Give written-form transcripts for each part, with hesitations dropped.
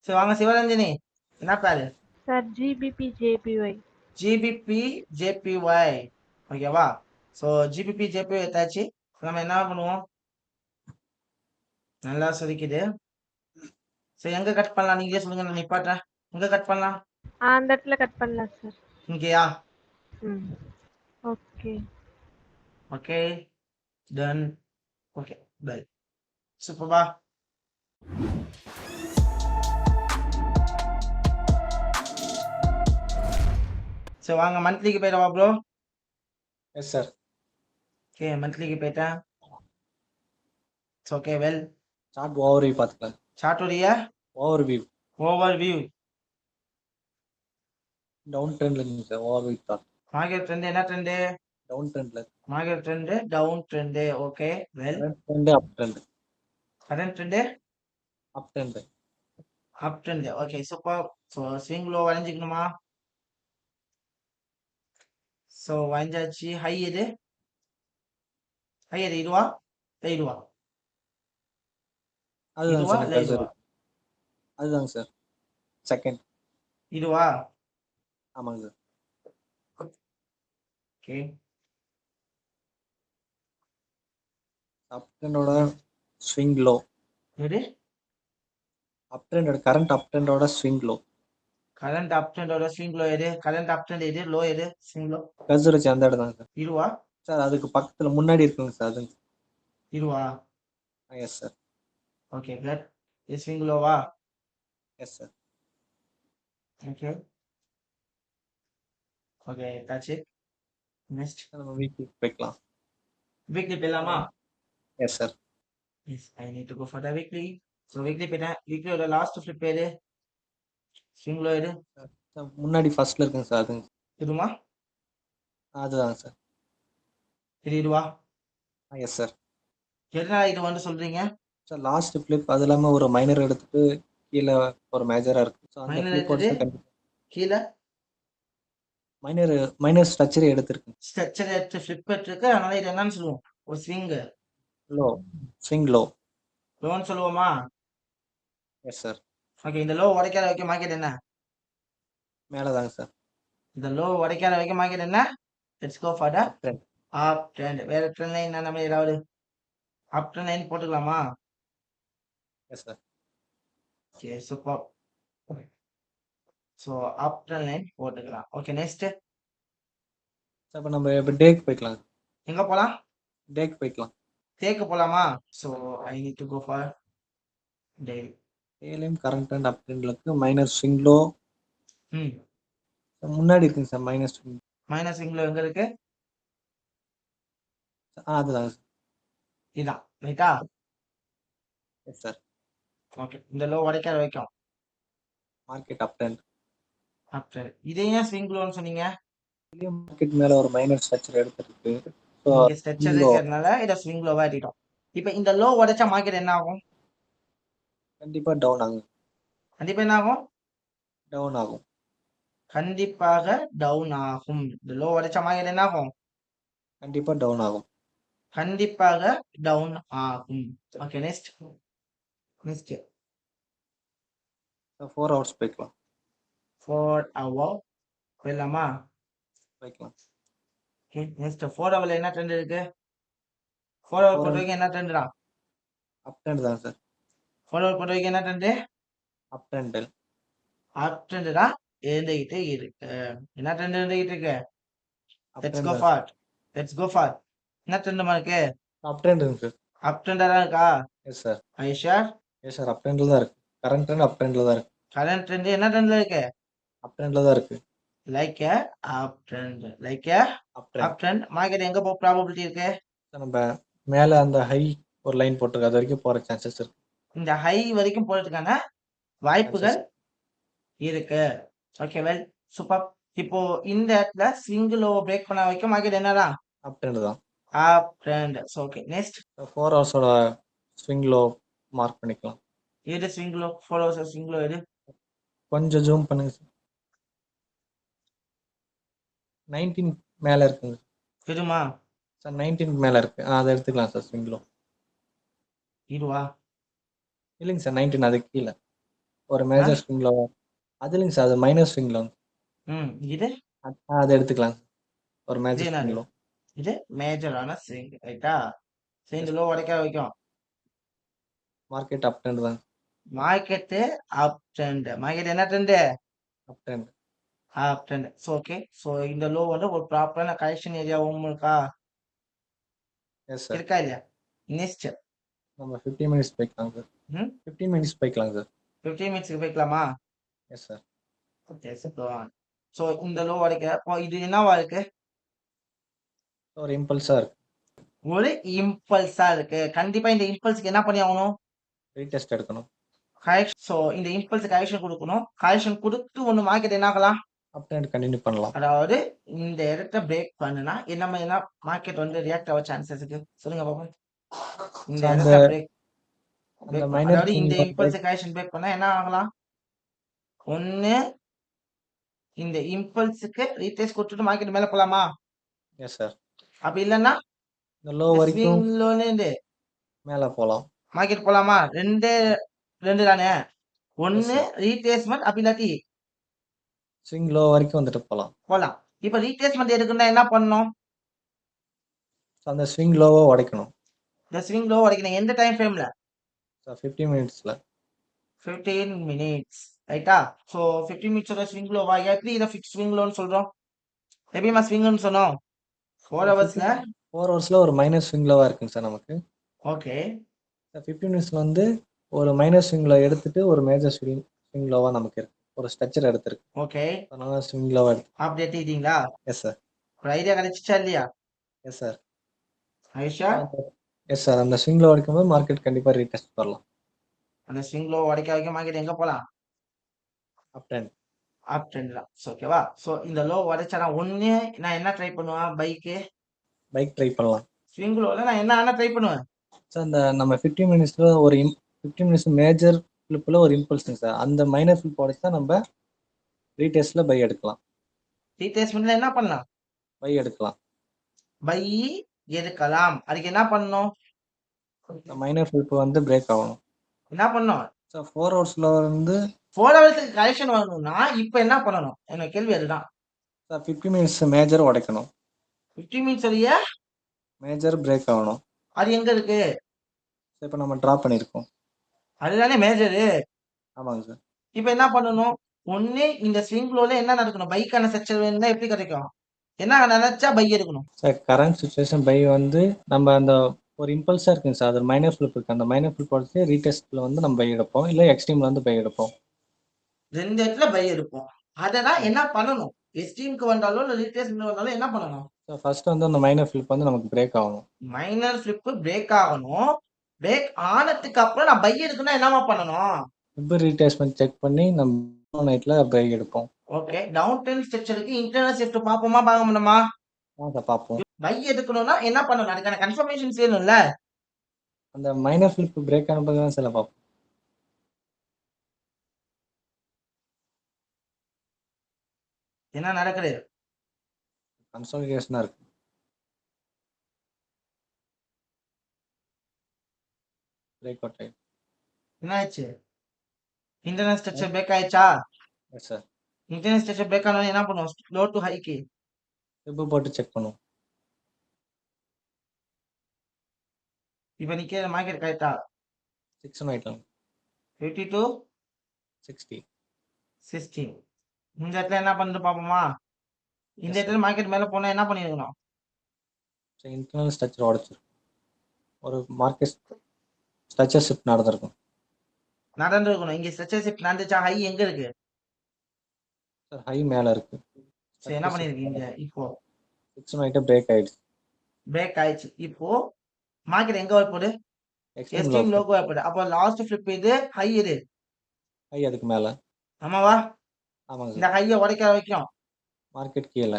சரி வாங்க சிவரஞ்சனி. என்ன பேரு? Sir GBP JPY. GBP JPY. ஓகேவா? ஸோ ஜிபிபி ஜேபிஒய் எடுத்தாச்சு. நம்ம என்ன பண்ணுவோம்? நல்லா சொதிக்குது. சரி எங்க கட் பண்ணலாம் நீங்களே சொல்லுங்க, நான் நிப்பாட்டுறேன். எங்க கட் பண்ணலாம்? அந்த இடத்துல கட் பண்ணலாம் சார். இங்கேயா? ம். Okay. Okay done. Okay bye. சூப்பர்பா. சரி வாங்க மந்த்லிக்கு போயிடவா ப்ரோ? Yes sir. ஓகே மந்த்லிக்கு போயிட்டேன். Okay well. சார்ட் ஓவர்வியூ பார்த்துக்கலாம். சார்ட்டுடைய ஓவர்வியூ ஓவர்வியூ. டவுன் ட்ரெண்ட்ல இருக்குங்க sir. Overview chart market trend என்ன ட்ரெண்டு? டவுன் ட்ரெண்ட்ல. Market trend down trend. Okay well. Current trend up trend. Current trend up trend. Up trend. Okay super. So swing low வரைஞ்சிக்கணுமா? So வரைஞ்சாச்சு. High எது? High எது? இதுவா இல்லை இதுவா? அதுதாங்க இதுவா சார் இல்லை எனக்கு இதுவா? கருத்து. அதுதாங்க சார் செகண்ட். இதுவா? ஆமாங்க சார். ஓகே அப் ட்ரெண்டோட ஸ்விங் லோ. எது? அப் ட்ரெண்டோட கரண்ட் அப் ட்ரெண்டோட ஸ்விங் லோ. கரண்ட் அப் ட்ரெண்டோட ஸ்விங் லோ எது? கரண்ட் அப் ட்ரெண்ட் எது? லோ எது? ஸ்விங் லோ கர்சர் வச்சு அந்த இடம் தாங்க சார். இதுவா? சார் அதுக்கு பக்கத்துல முன்னாடி இருக்குங்க சார் அதுங்க. இதுவா? Yes sir. Okay good. இது ஸ்விங் லோவா? Yes sir. ஓகே ஓகே தாச்சு. நெக்ஸ்ட் நம்ம வீக்லி போய்க்கலாம். வீக்லி போயிடலாமா? Yes sir. Yes, I need to go for the weekly. So weekly போயிட்டேன். வீக்லியோட லாஸ்ட் ஃபிளிப் எது? ஸ்விங் லோ எது? முன்னாடி ஃபர்ஸ்ட்ல இருக்குங்க சார் அதுங்க. இதுமா? அதுதாங்க சார். இது இதுவா? Yes sir. எதனால இது வந்து சொல்றீங்க? சார் லாஸ்ட் ஃபிளிப் அது இல்லாமல் ஒரு மைனர் எடுத்துட்டு கீழே ஒரு மேஜராக இருக்கு. ஸோ அந்த மைனர் ஃபிளிப்போட எடுத்தது கண்டிப்பாக கீழே மைனர் ஸ்ட்ரக்சரே எடுத்திருக்கு. ஸ்ட்ரக்சர் எடுத்து ஃபிளிப் எடுத்துருக்கு. அதனால இது என்னன்னு சொல்லுவோம்? ஒரு ஸ்விங் லோ. Swing low. லோன்னு சொல்லுவோமா? S sir. ஓகே இந்த லோ உடைக்காத வரைக்கும் மார்க்கெட் என்ன? மேலே தாங்க சார். இந்த லோ உடைக்காத வரைக்கும் மார்க்கெட் என்ன? Let's go for the up trend. Up trend. வேற ட்ரெண்ட் லைன் நம்ம ஏதாவது அப் ட்ரெண்ட் லைன் போட்டுக்கலாமா? Yes sir. Okay super. So up trend line போட்டுக்கலாம். ஓகே நெக்ஸ்ட் சார் இப்போ நம்ம இப்போ டேக்கு போய்க்கலாம். எங்க போலாம்? டேக்கு போய்க்கலாம். தேக்கு போலாமா? So I need to go for day. டேலையும் கரண்ட் அண்ட் அப் ட்ரெண்ட்ல இருக்கு. மைனர் ஸ்விங் லோ ம் முன்னாடி இருக்குங்க சார். Minor swing. மைனஸ் ஸ்விங்ல எங்க இருக்கு? அதுதாங்க சார். இதான் ரைட்டா? Yes sir. ஓகே இந்த லோ உடைக்காத வரைக்கும் market up trend. Up trend. இதே ஏன் ஸ்விங் லோன்னு சொன்னீங்க? மார்க்கெட் மேலே ஒரு மைனர் ஸ்ட்ரக்சர் எடுத்துருக்கு. ஸோ இங்க ஸ்ட்ரெச்சர் இருக்கிறதுனால இதை ஸ்விங் லோவா ஏற்றிட்டோம். இப்போ இந்த லோ உடைச்சா மார்க்கெட் என்ன ஆகும்? கண்டிப்பாக டவுன் ஆகும். கண்டிப்பா என்ன ஆகும்? டவுன் ஆகும். கண்டிப்பாக டவுன் ஆகும். இந்த லோ உடைச்சா மார்க்கெட் என்ன ஆகும்? கண்டிப்பாக டவுன் ஆகும். கண்டிப்பாக டவுன் ஆகும். ஓகே நெக்ஸ்ட் நெக்ஸ்ட் 4 ஹவர்ஸ் போய்க்கலாம். 4 hour போயிடலாமா? போய்க்கலாம். ஓகே நெக்ஸ்ட் 4 hourல என்ன ட்ரெண்ட் இருக்கு? 4 hour பொறுத்த வரைக்கும் என்ன ட்ரெண்டுடா? அப் ட்ரெண்ட் தான் சார். 4 hour பொறுத்த வரைக்கும் என்ன trend? Up trend. Up trend தான் இருந்துகிட்டு இருக்கு. என்ன ட்ரெண்ட் இருந்துகிட்டு இருக்கு? அப் லெட்ஸ் ட்ரெண்ட் கோ தான் ஃபார் லெட்ஸ் கோ ஃபார் என்ன ட்ரெண்டுமா இருக்கு? அப் ட்ரெண்ட் இருக்கு சார். அப் ட்ரெண்டா தான் இருக்கா? Yes sir. Aisha yes sir. Up ட்ரெண்ட்ல தான் இருக்கு. கரண்ட் ட்ரெண்ட் அப் ட்ரெண்ட்ல தான் இருக்கு. கரண்ட் ட்ரெண்ட் என்ன ட்ரெண்ட்ல இருக்கு? அப் ட்ரெண்ட்ல தான் இருக்கு. Like up trend like up trend. Up trend. Market எங்க போக ப்ராபபிலிட்டி இருக்கு? நம்ம மேலே அந்த ஹை ஒரு லைன் போட்டிருக்கு. அது வரைக்கும் போகிற சான்சஸ் இருக்கு. இந்த ஹை வரைக்கும் போறதுக்கான வாய்ப்புகள் இருக்கு. Okay well super. இப்போ இந்த இடத்துல சிங்கிள் லோ பிரேக் பண்ண வரைக்கும் மார்க்கெட் என்னதான்? அப் ட்ரெண்ட் தான். Up trend. ஓகே நெக்ஸ்ட் 4 ஹவர்ஸோட ஸ்விங் லோ மார்க் பண்ணிக்கலாம். எது swing low? 4 hours swing low எது? கொஞ்சம் ஜூம் பண்ணுங்க சார். 19 மேலே இருக்குங்க எதுமா? சார். 19 மேலே இருக்கு. அதை எடுத்துக்கலாம் சார் ஸ்விங் லோ. இதுவா? இல்லைங்க சார். 19 அதுக்கு கீழே ஒரு மேஜர் ஸ்விங் லோ. அது இல்லைங்க சார், அது மைனர் ஸ்விங் லோ. இது அதை எடுத்துக்கலாம். ஒரு இது மேஜர் என்னது? Swing low. இது மேஜரான ஸ்விங் ரைட்டா? ஸோ இந்த லோ உடைக்க வைக்கும். மார்க்கெட் அப் ட்ரெண்ட் தான். மார்க்கெட்டு அப் ட்ரெண்ட். மார்க்கெட் என்ன trend? Up trend. Up trend. So okay. So இந்த லோ வந்து ஒரு ப்ராப்பரான கரெக்ஷன் ஏரியாவும் இருக்கா? Yes sir. இருக்கா இல்லையா? நெக்ஸ்ட் நம்ம 15 மினிட்ஸ் போய்க்கலாம் சார். 15 மினிட்ஸ் போய்க்கலாம் சார். 15 மினிட்ஸ்க்கு போய்க்கலாமா? Yes sir. Okay super. So இந்த லோ உடைக்க அப்போ இது என்னவா இருக்கு? ஒரு இம்பல்ஸா இருக்கு. ஒரு இம்பல்ஸா இருக்கு. கண்டிப்பா இந்த இம்பல்ஸ்க்கு என்ன பண்ணி ஆகணும்? ரீடெஸ்ட் எடுக்கணும். கரெக்ஷன். ஸோ இந்த இம்பல்ஸ் கரெக்ஷன் கொடுக்கணும். கரெக்ஷன் கொடுத்து ஒன்று மார்க்கெட் என்ன ஆகலாம்? அப் ட்ரெண்ட் கண்டினியூ பண்ணலாம். அதாவது இந்த இடத்த பிரேக் பண்ணுனா என்ன மாதிரினா மார்க்கெட் வந்து ரியாக்ட் ஆக சான்சஸ் இருக்கு? சொல்லுங்க பாப்போம். இந்த So, இடத்த பிரேக் அந்த மைனர் அதாவது இந்த ஸ்விங் இம்பல்ஸ் கரெக்ஷன் பிரேக் பண்ணா என்ன ஆகலாம்? ஒண்ணு இந்த இம்பல்ஸுக்கு ரீடெஸ்ட் கொடுத்துட்டு மார்க்கெட் மேல போலாமா? Yes sir. அப்படி இல்லைன்னா இந்த லோ வரைக்கும் ஸ்விங் லோன்னு மேல போலாம். மார்க்கெட் போலாமா? ரெண்டு தானே. ஒண்ணு sir. ரீட்ரேஸ்மெண்ட் அப்படி இல்லாட்டி ஸ்விங் லோ வரைக்கும் வந்துட்டு போலாம். போலாம். இப்ப ரீட்ரேஸ்மெண்ட் எடுக்கணும்னா என்ன பண்ணணும்? So, அந்த ஸ்விங் லோவை உடைக்கணும். இந்த ஸ்விங் லோ உடைக்கணும். எந்த டைம் ஃப்ரேம்ல? 15 மினிட்ஸ்ல. 15 மினிட்ஸ் ரைட்டா? ஸோ 15 மினிட்ஸோட ஸ்விங் லோவா? எப்படி இதை ஃபிக்ஸ் ஸ்விங் லோன்னு சொல்றோம்? எப்படிமா ஸ்விங்னு சொன்னோம்? 4 ஹவர்ஸ்ல 4 ஹவர்ஸ்ல ஒரு மைனர் ஸ்விங் லோவா இருக்குங்க சார் நமக்கு. ஓகே. 15 மினிட்ஸ்ல வந்து ஒரு மைனர் ஸ்விங் லோ எடுத்துட்டு ஒரு மேஜர் ஸ்விங் லோவா நமக்கு இருக்கு. ஒரு ஸ்ட்ரக்சர் எடுத்திருக்கு. ஓகே. அதனால ஸ்விங் லோவா எடுத்து. அப்படி எடுத்துக்கிட்டீங்களா? Yes sir. ஒரு ஐடியா கிடைச்சிச்சா இல்லையா? Yes sir. Aisha yes sir. அந்த ஸ்விங் லோ எடுக்கும்போது மார்க்கெட் கண்டிப்பா ரீடெஸ்ட் வரலாம். அந்த ஸ்விங் லோ உடைக்க வைக்க மார்க்கெட் எங்க போலாம்? அப் ட்ரெண்ட். அப் ட்ரெண்ட் தான். ஓகேவா? ஸோ இந்த லோ உடைச்சா ஒண்ணு நான் என்ன ட்ரை பண்ணுவேன்? பைக் ட்ரை பண்ணலாம். ஸ்விங் லோல நான் என்ன ட்ரை பண்ணுவேன்? சார் இந்த நம்ம 15 மினிட்ஸ்ல ஒரு 15 மினிட்ஸ் மேஜர் ஃபிளிப்ல ஒரு இம்பல்ஸுங்க சார். அந்த மைனர் ஃபிளிப் உடைச்சா நம்ம ரீடெஸ்ட்ல பை எடுக்கலாம். ரீட்ரேஸ்மெண்ட்ல என்ன பண்ணலாம்? பை எடுக்கலாம். பை எடுக்கலாம். அதுக்கு என்ன பண்ணணும்? மைனர் ஃபிளிப் வந்து பிரேக் ஆகணும். என்ன பண்ணணும்? சார் 4 ஹவர்ஸ்ல வந்து 4 ஹவர்ஸ்க்கு கரெக்ஷன் வரணும்னா இப்ப என்ன பண்ணணும்? என்னோட கேள்வி அதுதான். சார் 15 மினிட்ஸ் மேஜர் உடைக்கணும். 15 மினிட்ஸ் வரைய மேஜர் பிரேக் ஆகணும். அது எங்க இருக்கு? சார் இப்போ நம்ம ட்ரா பண்ணியிருக்கோம். அதுதானே மேஜரு. ஆமாங்க சார். இப்ப என்ன பண்ணணும்? ஒண்ணு இந்த ஸ்விங் லோல என்ன நடக்கணும்? பைக்கான செக்ஷன் வேணும்னா எப்படி கிடைக்கும்? என்ன நினைச்சா பை எடுக்கணும்? சார் கரண்ட் சுச்சுவேஷன் பை வந்து நம்ம அந்த ஒரு இம்பல்ஸா இருக்குங்க சார். அது மைனர் ஃபிளிப் இருக்கு. அந்த மைனர் ஃபிளிப் உடச்சு ரீடெஸ்ட்ல வந்து நம்ம பை எடுப்போம். இல்லை எக்ஸ்ட்ரீம்ல வந்து பை எடுப்போம். ரெண்டு இடத்துல பை எடுப்போம். அததான் என்ன பண்ணணும்? எஸ்டீம்க்கு வந்தாலும் இல்ல ரீட்ரேஸ்மெண்ட் வந்தாலும் என்ன பண்ணணும்? சார் ஃபர்ஸ்ட் வந்து அந்த மைனர் ஃபிளிப் வந்து நமக்கு பிரேக் ஆகணும். மைனர் ஃபிளிப் பிரேக் ஆகணும். பிரேக் ஆனதுக்கு அப்புறம் நான் பை எடுக்கணும்னா என்னமா பண்ணணும்? ஃபிப் ரீடெஸ்ட்மெண்ட் செக் பண்ணி நம்ம நைட்ல பை எடுப்போம். ஓகே. டவுன் ட்ரெண்ட் ஸ்ட்ரக்சருக்கு இன்டர்னல் ஷிஃப்ட் பார்ப்போமா பார்க்க முடியுமா? அதை பார்ப்போம். பை எடுக்கணும்னா என்ன பண்ணணும்? அதுக்கான கன்ஃபர்மேஷன்ஸ் வேணும்ல. அந்த மைனர் ஃபிளிப் பிரேக் ஆன பிறகு தான் சில பார்ப்போம். என்ன நடக்குது? கன்சாலிடேஷனா இருக்கு. பிரேக் அவுட் ஆயிடுச்சு. என்ன ஆயிடுச்சு? இன்டர்னல் ஸ்ட்ரக்சர் பிரேக் ஆயிடுச்சா? Yes sir. Internal structure break ஆனோட என்ன பண்ணுவோம்? லோ டு ஹைக்கு ஃபிப் போட்டு செக் பண்ணுவோம். இப்ப நிக்கிற மார்க்கெட் கரெக்டா? 6 ஆயிட்டலாம். 50 to 60. 16. இந்த இடத்துல என்ன பண்ணுறது பார்ப்போமா? இந்த Yes, இடத்துல மார்க்கெட் மேல போனா என்ன பண்ணிருக்கணும்? இன்டர்னல் ஸ்ட்ரக்சர் உடைச்சிருக்கும். ஒரு மார்க்கெட் ஸ்ட்ரக்சர் ஷிஃப்ட் நடந்திருக்கும். நடந்திருக்கணும். இங்க ஸ்ட்ரக்சர் ஷிஃப்ட் நடந்துச்சா? ஹை எங்க இருக்கு? சார் ஹை மேல இருக்கு. சரி என்ன பண்ணிருக்கீங்க? இப்போ 6 ஆயிட்டு பிரேக் ஆயிடுச்சு. பிரேக் ஆயிடுச்சு. இப்போ மார்க்கெட் எங்க வரப்போகுது? Extreme extreme low. லோக்கு வரப்போகுது. அப்போ லாஸ்ட் ஃபிளிப் இது, ஹை இது. ஹை அதுக்கு மேல. ஆமாவா? ஆமாங்க இந்த சார். ஹையை உடைக்க வைக்கும். மார்க்கெட் கீழே.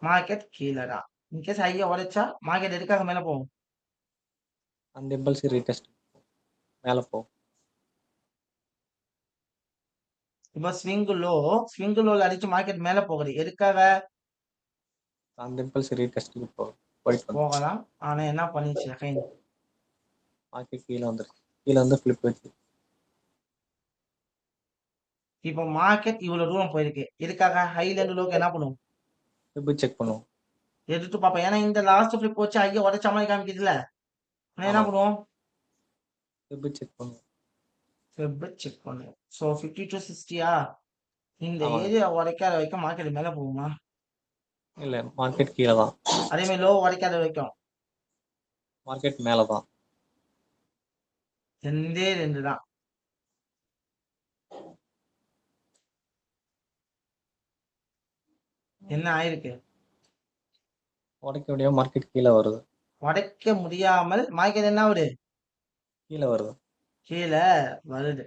மார்க்கெட் கீழே தான். இன்கேஸ் ஹையை உடைச்சா மார்க்கெட் எதுக்காக மேல போகும்? அந்த இம்பல்ஸ் ரீடெஸ்ட் மேல போகும். இப்போ ஸ்விங் லோல அடிச்சு மார்க்கெட் மேல போகுது. எதுக்காக? அந்த இம்பல்ஸ் ரீடெஸ்ட்டுக்கு போயிட்டு போகலாம். ஆனா என்ன பண்ணிச்சு? மார்க்கெட் கீழே வந்துருக்கு. கீழே வந்து ஃபிளிப் வச்சு இப்போ மார்க்கெட் இவ்வளவு தூரம் போயிருக்கு. இதுக்காக ஹைல இருந்து லோக்கு என்ன பண்ணுவோம்? இப்போ செக் பண்ணுவோம். எடுத்து பார்ப்போம். ஏன்னா இந்த லாஸ்ட் ஃபிளிப் வச்சு ஹைய உடைச்ச மாதிரி காமிக்குதுல்ல. உடனே என்ன ஆமாங்க. பண்ணுவோம்? இப்போ செக் பண்ணுவோம். ஃபெப் செக் பண்ணுவோம். So 50 to 60யா? இந்த ஆமாங்க. ஏரியா உடைக்காத வரைக்கும் மார்க்கெட் மேல போகுமா? இல்ல மார்க்கெட் கீழே தான். அதே மாதிரி லோ உடைக்காத வரைக்கும் மார்க்கெட் மேலே தான். ரெண்டே ரெண்டு தான். என்ன ஆயிருக்கு? உடைக்க முடியாம மார்க்கெட் கீழே வருது. உடைக்க முடியாமல் மார்க்கெட் என்ன ஆகுது? கீழே வருது. கீழே வருது.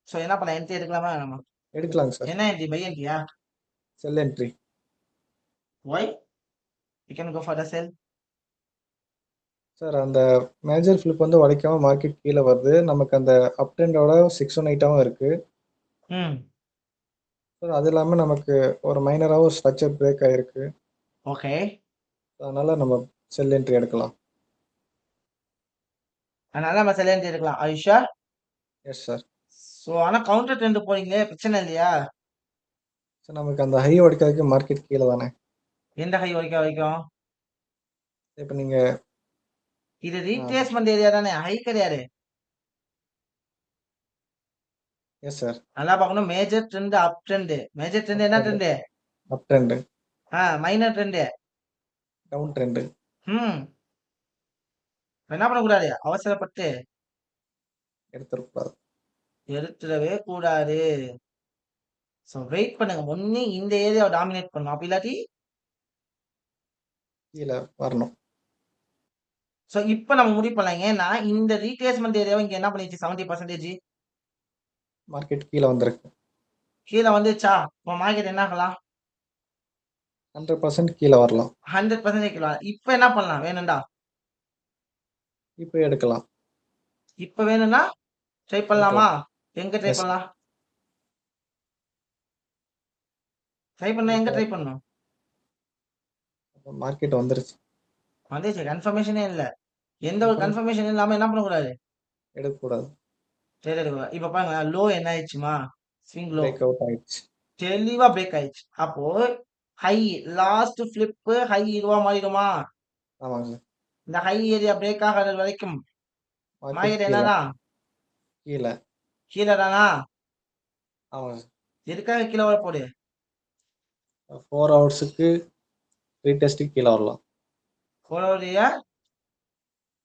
ஸோ என்ன பண்ண என்ட்ரி எடுக்கலாமா வேணாமா? எடுக்கலாங்க சார். என்ன என்ட்ரி? பை என்ட்ரியா? Sell entry. Why you can go for the sell. Sir அந்த மேஜர் ஃபிளிப் வந்து உடைக்காம மார்க்கெட் கீழே வருது. நமக்கு அந்த அப் ட்ரெண்டோட 618ஆவும் இருக்கு. ம் சார் அது இல்லாமல் நமக்கு ஒரு மைனராகவும் ஸ்ட்ரக்சர் பிரேக் ஆயிருக்கு. ஓகே. அதனால நம்ம செல் என்ட்ரி எடுக்கலாம். அதனால நம்ம செல் என்ட்ரி எடுக்கலாம். Are you sure? S sir. So ஆனா கவுண்டர் ட்ரெண்ட் போறீங்களே, பிரச்சனை இல்லையா? சார் நமக்கு அந்த ஹை உடைக்கிறதுக்கு மார்க்கெட் கீழே தானே. எந்த ஹை வரைக்கும்? இப்போ நீங்கள் இது ரீட்ரேஸ்மெண்ட் ஏரியா தானே, ஹை கிடையாது. Yes sir. நல்லா பார்க்கணும். Major trend up trend. Major trend என்ன trend? Up trend. Minor trend. Down trend. ம் என்ன பண்ணக்கூடாது? அவசரப்பட்டு எடுத்துடக்கூடாது. எடுத்துடவே கூடாது. ஸோ வெயிட் பண்ணுங்க. ஒண்ணு இந்த ஏரியாவை டாமினேட் பண்ணும். அப்படி இல்லாட்டி கீழே வரணும். ஸோ இப்போ நம்ம முடிவு பண்ணலாம். ஏன்னா இந்த ரீட்ரேஸ்மெண்ட் ஏரியாவை இங்க என்ன பண்ணிச்சு? 70% மார்க்கெட் கீழே வந்திருக்கு. கீழே வந்துச்சா? இப்போ மார்க்கெட் என்ன ஆகலாம்? 100% கீழே வரலாம். 100% கீழே. இப்போ என்ன பண்ணலாம்? வேணும்டா இப்போ எடுக்கலாம். இப்போ வேணும்னா ட்ரை பண்ணலாமா? எங்க ட்ரை Yes. பண்ணலாம்? ட்ரை பண்ண எங்க ட்ரை பண்ணணும்? மார்க்கெட் வந்துருச்சு. வந்துச்சு. கன்ஃபர்மேஷனே இல்லை. எந்த ஒரு கன்ஃபர்மேஷன் இல்லாம என்ன பண்ணக்கூடாது? எடுக்கக்கூடாது. சரி எடுக்கக்கூடாது. இப்போ பாருங்க, லோ என்ன ஆயிடுச்சுமா? ஸ்விங் லோ பிரேக் அவுட் ஆயிடுச்சு. தெளிவா பிரேக் ஆயிடுச்சு. அப்போ ஹை லாஸ்ட் ஃபிளிப் ஹை இதுவா மாறிடுமா? ஆமாங்க சார். இந்த ஹை ஏரியா பிரேக் ஆகாத வரைக்கும் மார்க்கெட் மார்க்கெட் கீழே. என்னதான்? கீழே. கீழே தானா? ஆமாங்க சார். எதுக்காக கீழே வர போகுது? 4 ஹவர்ஸுக்கு ரீடெஸ்ட்டுக்கு கீழே வரலாம். போறோடைய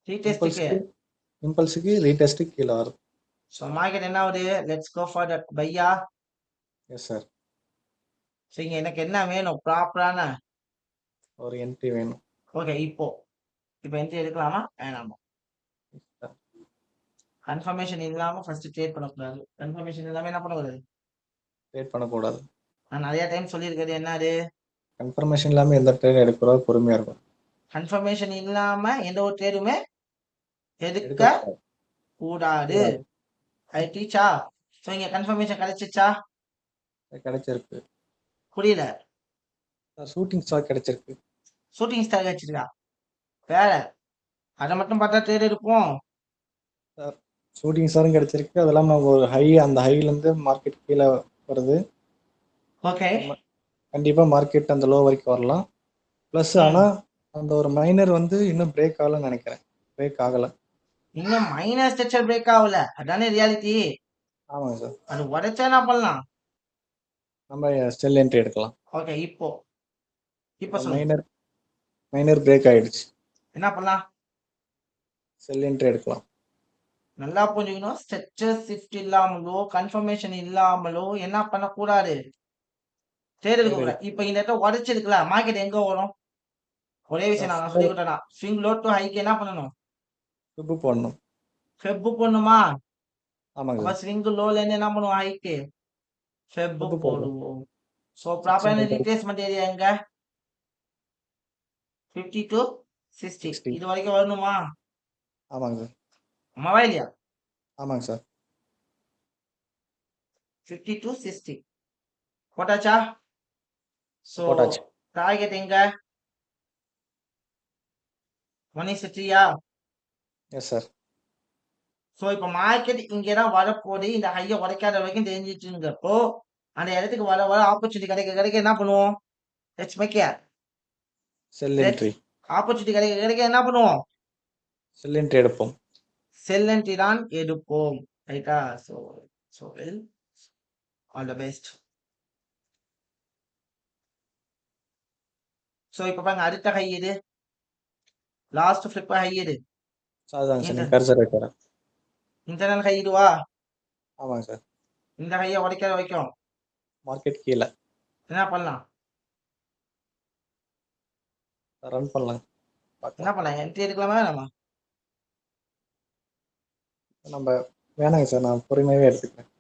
ரீடெஸ்ட்டுக்கு. இம்பல்ஸுக்கு ரீடெஸ்ட்டுக்கு கீழே வரும். ஸோ மார்க்கெட் என்ன ஆகுது? லெட்ஸ் கோ ஃபார் தட் பையா. Yes sir. சரிங்க, எனக்கு என்ன வேணும்? ப்ராப்பரான ஒரு என்ட்ரி வேணும். ஓகே. இப்போ என்ட்ரி எடுக்கலாமா வேணாமா? கன்ஃபர்மேஷன் இல்லாம ஃபர்ஸ்ட் ட்ரேட் பண்ணக்கூடாது. கன்ஃபர்மேஷன் இல்லாம என்ன பண்ணக்கூடாது? ட்ரேட் பண்ணக்கூடாது. நான் நிறைய டைம் சொல்லியிருக்கிறது என்னது? கன்ஃபர்மேஷன் இல்லாமல் எந்த ட்ரேட் எடுக்கிறோம் பொறுமையாக இருக்கும். கன்ஃபர்மேஷன் இல்லாம எந்த ஒரு ட்ரேடுமே எடுக்க எடுக்கக்கூடாது. கூடாது. அது டீச்சா? ஸோ இங்க கன்ஃபர்மேஷன் கிடைச்சிச்சா? கிடைச்சிருக்கு. புரியல. ஷூட்டிங் ஸ்டார் கிடைச்சிருக்கு. ஷூட்டிங் ஸ்டார் கிடைச்சிருக்கா? வேற அதை மட்டும் பார்த்தா ட்ரேட் எடுப்போம். ஷூட்டிங் ஸ்டாரும் கிடைச்சிருக்கு. அது இல்லாமல் ஒரு ஹை, அந்த ஹைலேருந்து மார்க்கெட் கீழே வருது. ஓகே. கண்டிப்பாக மார்க்கெட் அந்த லோ வரைக்கும் வரலாம். ப்ளஸ் ஆனால் அந்த ஒரு மைனர் வந்து இன்னும் பிரேக் ஆகலன்னு நினைக்கிறேன். பிரேக் ஆகலை. இன்னும் மைனர் ஸ்ட்ரக்சர் பிரேக் ஆகல. அதானே ரியாலிட்டி. ஆமாங்க சார். அது உடைச்சா என்ன பண்ணலாம்? நம்ம செல் என்ட்ரி எடுக்கலாம். ஓகே. இப்போ சொல்லுங்க. மைனர் பிரேக் ஆயிடுச்சு. என்ன பண்ணலாம்? செல் என்ட்ரி எடுக்கலாம். நல்லா புரிஞ்சுக்கணும். ஸ்ட்ரக்சர் ஷிஃப்ட் இல்லாமலோ கன்ஃபர்மேஷன் இல்லாமலோ என்ன பண்ணக்கூடாது? ட்ரேட் எடுக்கக்கூடாது. இப்போ இந்த இடத்த உடைச்சிருக்கல, மார்க்கெட் எங்க வரும்? ஒரே விஷயம் நான் சொல்லி விட்டேனா, ஸ்விங் லோ டு ஹைக்கு என்ன பண்ணணும்? ஃபெப் போடணும். ஃபெப் பண்ணுமா? ஆமாங்க அப்ப சார். ஸ்விங் லோல இருந்து என்ன பண்ணுவோம்? ஹைக்கு ஃபெப் ஃபெப் போடுவோம். ஸோ ப்ராப்பரான ரீட்ரேஸ்மெண்ட் ஏரியா எங்க? 50 to 60 இது வரைக்கும் வரணுமா? ஆமாங்க சார். ஆமாவா இல்லையா? ஆமாங்க சார். 50 to 60 போட்டாச்சா? ஸோ போட்டாச்சு. டார்கெட் எங்க? 1:3யா? Yes sir. ஸோ இப்போ மார்க்கெட் இங்கே தான் வரப்போகுது. இந்த ஹையை உடைக்காத வரைக்கும் தெரிஞ்சிச்சுங்கிறப்போ அந்த இடத்துக்கு வர வர ஆப்பர்ச்சுனிட்டி கிடைக்க என்ன பண்ணுவோம்? Let's make a sell let's entry opportunity கிடைக்க என்ன பண்ணுவோம்? செல் என்ட்ரி எடுப்போம். செல் என்ட்ரி தான் எடுப்போம். ரைட்டா? So well all the best. So இப்போ பாருங்க அடுத்த ஹை எது? லாஸ்ட் ஃபிளிப் ஹை எது? அதுதாங்க சார், இந்த நீங்கள் கர்சர் வைக்கிறேன். இன்டர்னல் ஹை இதுவா? ஆமாங்க சார். இந்த ஹையை உடைக்கிற வரைக்கும் மார்க்கெட் கீழே என்ன பண்ணலாம்? ரன் பண்ணலாம், என்ன பார்க்கலாம். பண்ணலாம்? என்ட்ரி எடுக்கலாமா வேணாமா? நம்ம வேணாங்க சார், நான் பொறுமையாகவே எடுத்துக்கிறேன்.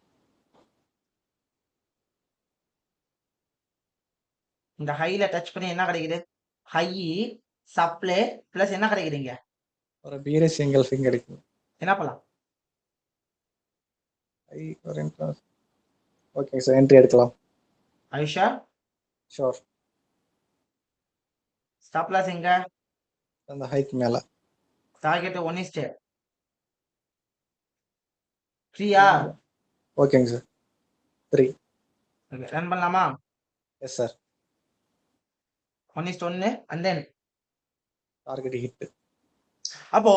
இந்த ஹைல டச் பண்ணி என்ன கிடைக்குது? ஹை சப்ளை பிளஸ் என்ன கிடைக்குதுங்க? ஒரு பிஎஸ்சி எங்கல்ஃபிங் கிடைக்கும். என்ன பண்ணலாம்? ஹை ஒரு ஓகேங்க சார், என்ட்ரி எடுக்கலாம். ஐஷா ஷோர். ஸ்டாப் லாஸ் எங்க? அந்த ஹைக்கு மேலே. டார்கெட் 1:3 ஃப்ரீயா? ஓகேங்க சார். 3. ரன் பண்ணலாமா? Yes sir. 1:1 and then target hit. அப்போ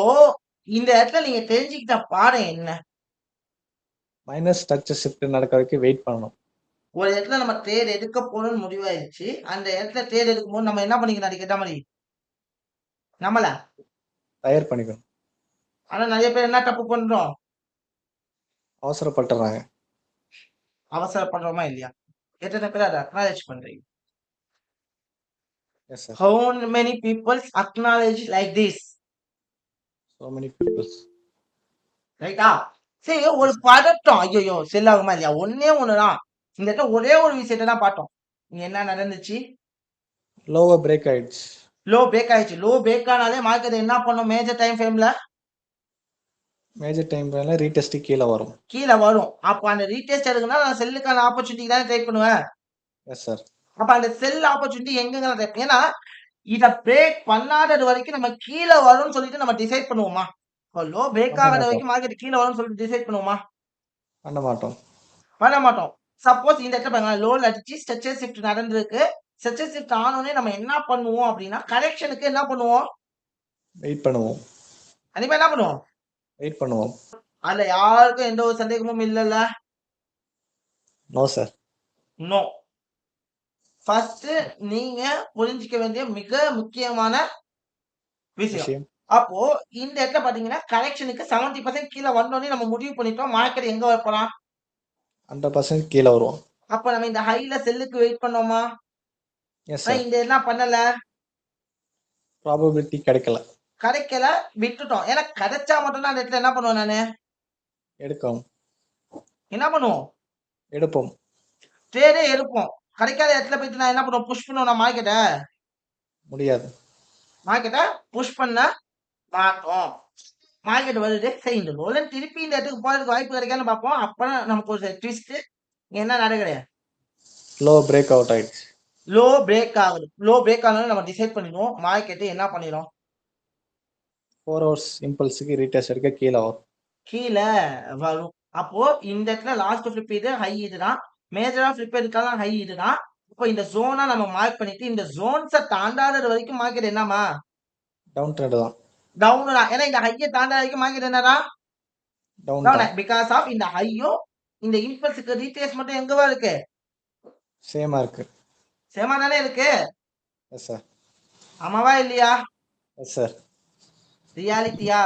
இந்த இடத்துல நீங்க தெரிஞ்சுக்கிட்ட பாடம் என்ன? மைனஸ் டச் ஷிஃப்ட் நடக்க வரைக்கும் வெயிட் பண்ணணும். ஒரு இடத்துல நம்ம ட்ரேட் எடுக்க போறோம்னு முடிவாயிருச்சு. அந்த இடத்துல ட்ரேட் எடுக்கும்போது நம்ம என்ன பண்ணிக்கணும்? அதுக்கு ஏற்ற மாதிரி நம்மள தயார் பண்ணிக்கணும். ஆனா நிறைய பேர் என்ன தப்பு பண்றோம்? அவசரப்பட்டுறாங்க. அவசரப்படுறோமா இல்லையா? எத்தனை பேர் அதை அக்னாலேஜ் பண்றீங்க? Yes sir. How many people acknowledge like this? So many peoples. ரைட்டா? சரி ஒரு பதட்டம். ஐயோ செல் ஆகுமா இல்லையா? ஒன்னே ஒண்ணுதான். இந்த இடத்துல ஒரே ஒரு விஷயத்தை தான் பார்த்தோம். இங்க என்ன நடந்துச்சு? லோவர் பிரேக் ஆயிடுச்சு. லோ பிரேக் ஆயிடுச்சு. லோ பிரேக் ஆனாலே மார்க்கெட் என்ன பண்ணும்? மேஜர் டைம் ஃப்ரேம்ல மேஜர் டைம் ஃப்ரேம்ல ரீடெஸ்ட் கீழே வரும். கீழே வரும். அப்ப அந்த ரீடெஸ்ட் எடுக்கணும்னா நான் செல்லுக்கான ஆப்பர்ச்சுனிட்டி தானே ட்ரை பண்ணுவேன். Yes sir. அப்ப அந்த செல் ஆப்பர்ச்சுனிட்டி எங்கெங்க ட்ரை? ஏன்னா இத பிரேக் பண்ணாதது வரைக்கும் நம்ம கீழே வரும்னு சொல்லிட்டு நம்ம டிசைட் பண்ணுவோமா? இப்போ லோ பிரேக் பண்ண ஆகாத மாட்டோம். வரைக்கும் மார்க்கெட் கீழே வரும்னு சொல்லிட்டு டிசைட் பண்ணுவோமா? பண்ண மாட்டோம். பண்ண மாட்டோம். சப்போஸ் இந்த இடத்துல பாருங்க லோல அடிச்சு ஸ்ட்ரெச்சர் ஷிஃப்ட் நடந்திருக்கு. ஸ்ட்ரெச்சர் ஷிஃப்ட் ஆனோடனே நம்ம என்ன பண்ணுவோம் அப்படின்னா கரெக்ஷனுக்கு என்ன பண்ணுவோம்? வெயிட் பண்ணுவோம். கண்டிப்பா என்ன பண்ணுவோம்? வெயிட் பண்ணுவோம். அதுல யாருக்கும் எந்த ஒரு சந்தேகமும் இல்லைல்ல? No sir. நோ. ஃபர்ஸ்ட் நீங்க புரிஞ்சுக்க வேண்டிய மிக முக்கியமான விஷயம். அப்போ இந்த இடத்துல பாத்தீங்கன்னா கரெக்ஷனுக்கு 70% கீழே வந்தோடனே நம்ம முடிவு பண்ணிட்டோம் மார்க்கெட் எங்க வரப்போறான்? 100% கீழே வருவோம். அப்ப நம்ம இந்த ஹைல செல்லுக்கு வெயிட் பண்ணோமா? Yes sir. இந்த என்ன பண்ணல? ப்ராபபிலிட்டி கிடைக்கல. கிடைக்கல, விட்டுட்டோம். ஏன்னா கிடைச்சா மட்டும்தான் அந்த இடத்துல என்ன பண்ணுவோம்? நானு எடுக்கும். என்ன பண்ணுவோம்? எடுப்போம். ட்ரேடே எடுப்போம். கிடைக்காத இடத்துல போயிட்டு நான் என்ன பண்ணுவோம்? புஷ் பண்ணுவோம் மார்க்கெட்டை? முடியாது. மார்க்கெட்டை புஷ் பண்ண மாட்டோம். மார்க்கெட் வருது. சரி இந்த லோல திருப்பி இந்த இடத்துக்கு போறதுக்கு வாய்ப்பு கிடைக்கான்னு பார்ப்போம். அப்பதான் நமக்கு ஒரு ட்விஸ்ட். என்ன நடக்குது? லோ பிரேக் அவுட் ஆயிடுச்சு. லோ பிரேக் ஆகுது. லோ பிரேக் ஆனாலும் நம்ம டிசைட் பண்ணிடுவோம். மார்க்கெட் என்ன பண்ணிடும்? 4 hours இம்பல்ஸுக்கு ரீடெஸ்ட் எடுக்க கீழே வரும். கீழே வரும். அப்போ இந்த இடத்துல லாஸ்ட் ஃபிளிப் இது ஹை இதுதான். மேஜரா ஃபிளிப் எடுக்கலாம் ஹை இதுதான். இப்போ இந்த ஜோனா நம்ம மார்க் பண்ணிட்டு இந்த ஜோன்ஸை தாண்டாதது வரைக்கும் மார்க்கெட் என்னமா? டவுன் ட்ரெண்ட் தான். டவுன் தான். ஏன்னா இந்த ஹையை தாண்டாத வரைக்கும் மார்க்கெட் என்னடா? Down down. தான். பிகாஸ் ஆஃப் இந்த ஹையும் இந்த இம்பல்ஸுக்கு ரீட்ரேஸ் மட்டும் எங்கவா இருக்கு? சேமா இருக்கு. சேமா தானே இருக்கு. Yes sir. ஆமாவா இல்லையா? Yes sir. ரியாலிட்டியா?